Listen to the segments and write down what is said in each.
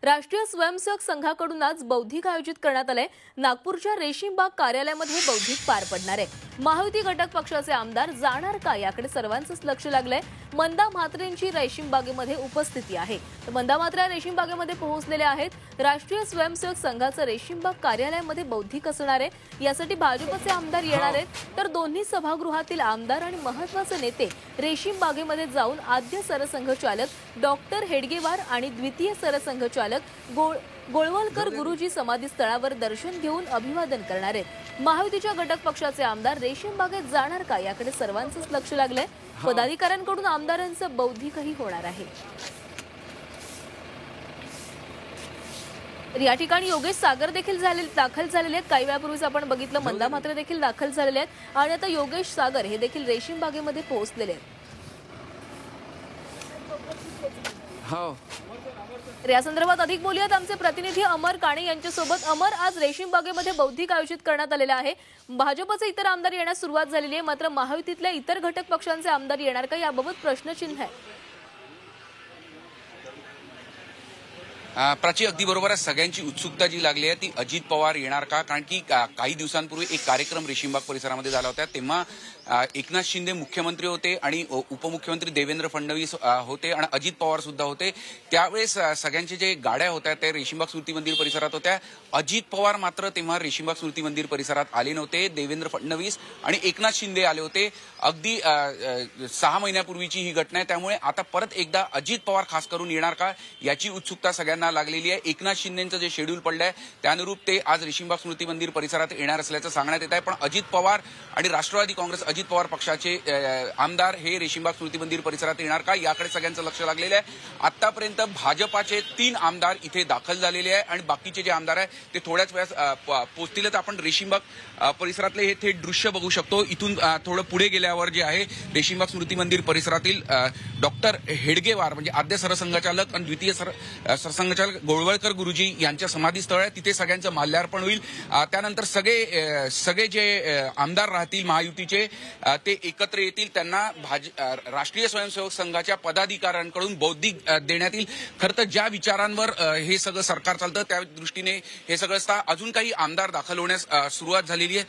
राष्ट्रीय स्वयंसेवक संघाकडून आज बौद्धिक आयोजित करण्यात आले। नागपूरच्या रेशीमबाग कार्यालयामध्ये बौद्धिक पार पडणार आहे। महायुती घटक पक्षाचे आमदार जाणार का याकडे सर्वांचंच लक्ष लागलंय। मंदा म्हात्रेंची रेशीमबागेमध्ये उपस्थिती आहे। तर मंदा म्हात्रे रेशीमबागेमध्ये पोहोचलेले आहेत। राष्ट्रीय स्वयंसेवक संघाचं रेशीमबाग कार्यालयामध्ये बौद्धिक असणार आहे। यासाठी भाजपचे आमदार येणार आहेत। तर दोन्ही सभागृहातील आमदार आणि महत्त्वाचे नेते रेशीमबागेमध्ये जाऊन आद्य सरसंघचालक डॉक्टर हेडगेवार आणि द्वितीय सरसंघचालक गोळवलकर गुरुजी समाधी स्थळावर दर्शन घेऊन अभिवादन करणार आहेत। महायुतीच्या घटक पक्षाचे आमदार रेशीमबागेत जाणार का याकडे सर्वांचंच लक्ष लागलंय। पदाधिकाऱ्यांकडून आमदारांचं बौद्धिकही होणार आहे। या ठिकाणी योगेश सागर देखील दाखल झालेले आहेत। काही वेळापूर्वीच आपण बघितलं मंदा म्हात्रे देखील दाखल झालेले आहेत आणि आता योगेश सागर हे देखील रेशीमबागेमध्ये पोहोचलेले आहेत। या संदर्भात अधिक बोलूयात आमचे प्रतिनिधी अमर काणे यांच्यासोबत। अमर, आज रेशीमबागेमध्ये बौद्धिक आयोजित करण्यात आलेले आहे। भाजपचे इतर आमदार येण्यास सुरुवात झालेली आहे, मात्र महायुतीतल्या इतर घटक पक्षांचे आमदार येणार का याबाबत प्रश्नचिन्ह आहे। प्राची, अगदी बरोबर आहे। सगळ्यांची उत्सुकता जी लागली आहे ती अजित पवार येणार का, कारण की काही दिवसांपूर्वी एक कार्यक्रम रेशीमबाग परिसरामध्ये झाला होता। तेव्हा एकनाथ शिंदे मुख्यमंत्री होते आणि उपमुख्यमंत्री देवेंद्र फडणवीस होते आणि अजित पवार सुद्धा होते। त्यावेळेस सगळ्यांचे जे गाड्या होत्या त्या रेशीमबाग स्मृती मंदिर परिसरात होत्या। अजित पवार मात्र तेव्हा रेशीमबाग स्मृती मंदिर परिसरात आले नव्हते। देवेंद्र फडणवीस आणि एकनाथ शिंदे आले होते। अगदी 6 महिन्यापूर्वीची ही घटना आहे। त्यामुळे आता परत एकदा अजित पवार खास करून येणार का याची उत्सुकता सगळ्यांना लागलेली आहे। एकनाथ शिंदेचं जे शेड्यूल पडलंय त्यानुरूप ते आज रेशीमबाग स्मृती मंदिर परिसरात येणार असल्याचं सांगण्यात येत आहे। पण अजित पवार आणि राष्ट्रवादी काँग्रेस अजित पवार पक्षाचे आमदार हे रेशीमबाग स्मृती मंदिर परिसरात येणार का याकडे सगळ्यांचं लक्ष लागलेलं आहे। आतापर्यंत भाजपाचे 3 आमदार इथे दाखल झालेले आहे आणि बाकीचे जे आमदार आहे ते थोड्याच वेळात पोहोचतीलच। आपण रेशीमबाग परिसरातले हे थेट दृश्य बघू शकतो। इथून थोडं पुढे गेल्यावर जे आहे रेशीमबाग स्मृती मंदिर परिसरातील डॉक्टर हेडगेवार म्हणजे आद्य सरसंघचालक आणि द्वितीय सरसंघचालक गोळवलकर गुरुजी यांच्या समाधीस्थळ आहे, तिथे सगळ्यांचं माल्यार्पण होईल। त्यानंतर सगळे जे आमदार राहतील महायुतीचे ते एकत्र येतील। त्यांना राष्ट्रीय स्वयंसेवक संघाच्या पदाधिकाऱ्यांकडून बौद्धिक देण्यात येईल। खरं तर ज्या विचारांवर हे सगळं सरकार चालतं त्या दृष्टीने हे सगळं असतं। अजून काही आमदार दाखल होण्यास सुरुवात झालेली आहे।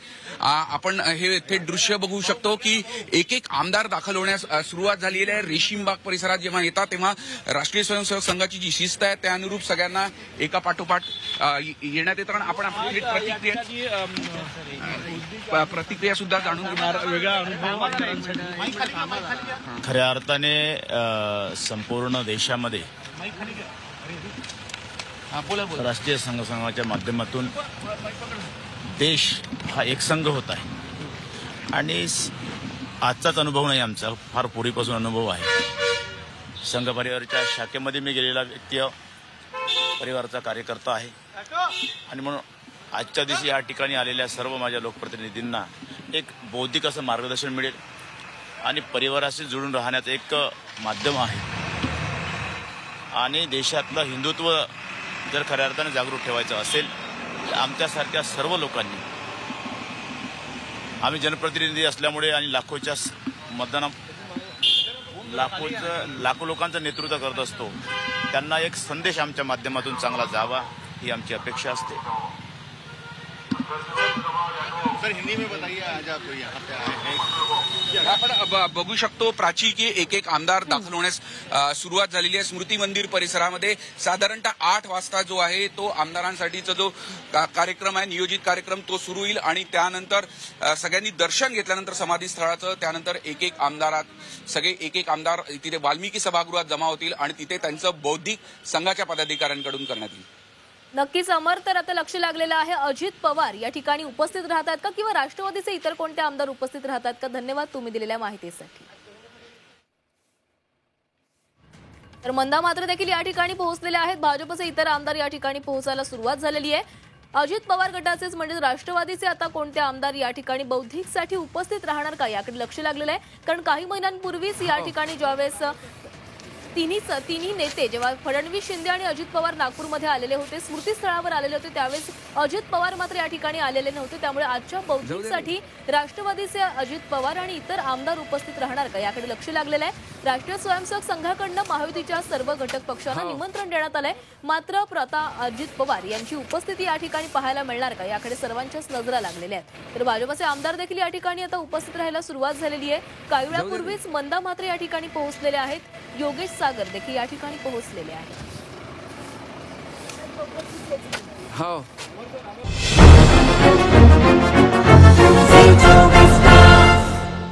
आपण हे थेट दृश्य बघू शकतो की एक आमदार दाखल होण्यास सुरुवात झालेली आहे। रेशीमबाग परिसरात जेव्हा येतात तेव्हा राष्ट्रीय स्वयंसेवक संघाची जी शिस्त आहे त्या अनुरूप सगळ्यांना एका पाठोपाठ येण्यात येतं। आपण आपली प्रतिक्रिया सुद्धा जाणून घेणार। वेगळा अनुभव खऱ्या अर्थाने संपूर्ण देशामध्ये राष्ट्रीय संघाच्या माध्यमातून देश हा एकसंघ होत आहे आणि आजचाच अनुभव नाही, आमचा फार पूर्वीपासून अनुभव आहे। संघ परिवाराच्या शाखेमध्ये मी गेलेला व्यक्ती परिवाराचा कार्यकर्ता आहे आणि म्हणून आजच्या दिवशी या ठिकाणी आलेल्या सर्व माझ्या लोकप्रतिनिधींना एक बौद्धिक असं मार्गदर्शन मिळेल आणि परिवाराशी जुळून राहण्याचं एक माध्यम आहे। आणि देशातलं हिंदुत्व जर खऱ्या अर्थाने जागृत ठेवायचं असेल तर आमच्यासारख्या सर्व लोकांनी, आम्ही जनप्रतिनिधी असल्यामुळे आणि लाखो लोकांचं नेतृत्व करत असतो, त्यांना एक संदेश आमच्या माध्यमातून चांगला जावा ही आमची अपेक्षा असते। सर, हिंदी में बताइए, आज आप यहाँ पे आए हैं। आपण बघू शकतो प्राची की एक आमदार दाखल होण्यास सुरुवात झालेली आहे। स्मृती मंदिर परिसरामध्ये साधारणतः 8 वाजता जो आहे तो आमदारांसाठीचा जो कार्यक्रम आहे, नियोजित कार्यक्रम, तो सुरू होईल आणि त्यानंतर सगळ्यांनी दर्शन घेतल्यानंतर समाधी स्थळाचं त्यानंतर एक आमदार तिथे वाल्मिकी सभागृहात जमा होतील आणि तिथे त्यांचं बौद्धिक संघाच्या पदाधिकाऱ्यांकडून करण्यात येईल। नक्कीच अमर, तर आता लक्ष लागलेलं आहे अजित पवार या ठिकाणी उपस्थित राहतात का किंवा राष्ट्रवादीचे इतर कोणते आमदार उपस्थित राहतात का। धन्यवाद तुम्ही दिलेल्या माहितीसाठी। तर मंदा म्हात्रे देखील या ठिकाणी पोहोचलेले आहेत। भाजपचे इतर आमदार या ठिकाणी पोहोचायला सुरुवात झालेली आहे। अजित पवार गटाचेच म्हणजे राष्ट्रवादीचे आता कोणते आमदार या ठिकाणी बौद्धिकसाठी उपस्थित राहणार का याकडे लक्ष लागलेलं आहे, कारण काही महिन्यांपूर्वीच या ठिकाणी ज्यावेळेस तिन्ही नेते जेव्हा फडणवीस, शिंदे आणि अजित पवार नागपूरमध्ये आलेले होते, स्मृतीस्थळावर आलेले होते, त्यावेळेस अजित पवार मात्र या ठिकाणी आलेले नव्हते. त्यामुळे आजच्या बौद्धिकसाठी राष्ट्रवादीचे अजित पवार आणि इतर आमदार उपस्थित राहणार का याकडे लक्ष लागलेलं आहे. राष्ट्रीय स्वयंसेवक संघाकडनं महायुतीच्या सर्व घटक पक्षांना निमंत्रण देण्यात आलंय. मात्र आता अजित पवार यांची उपस्थिती या ठिकाणी पाहायला मिळणार का याकडे सर्वांच्याच नजरा लागलेल्या आहेत. तर भाजपचे आमदार देखील या ठिकाणी आता उपस्थित राहायला सुरुवात झालेली आहे. काही वेळापूर्वीच मंदा मात्र या ठिकाणी पोहोचलेले आहेत. योगेश सागर देखील या ठिकाणी पोहोचलेले आहेत. हो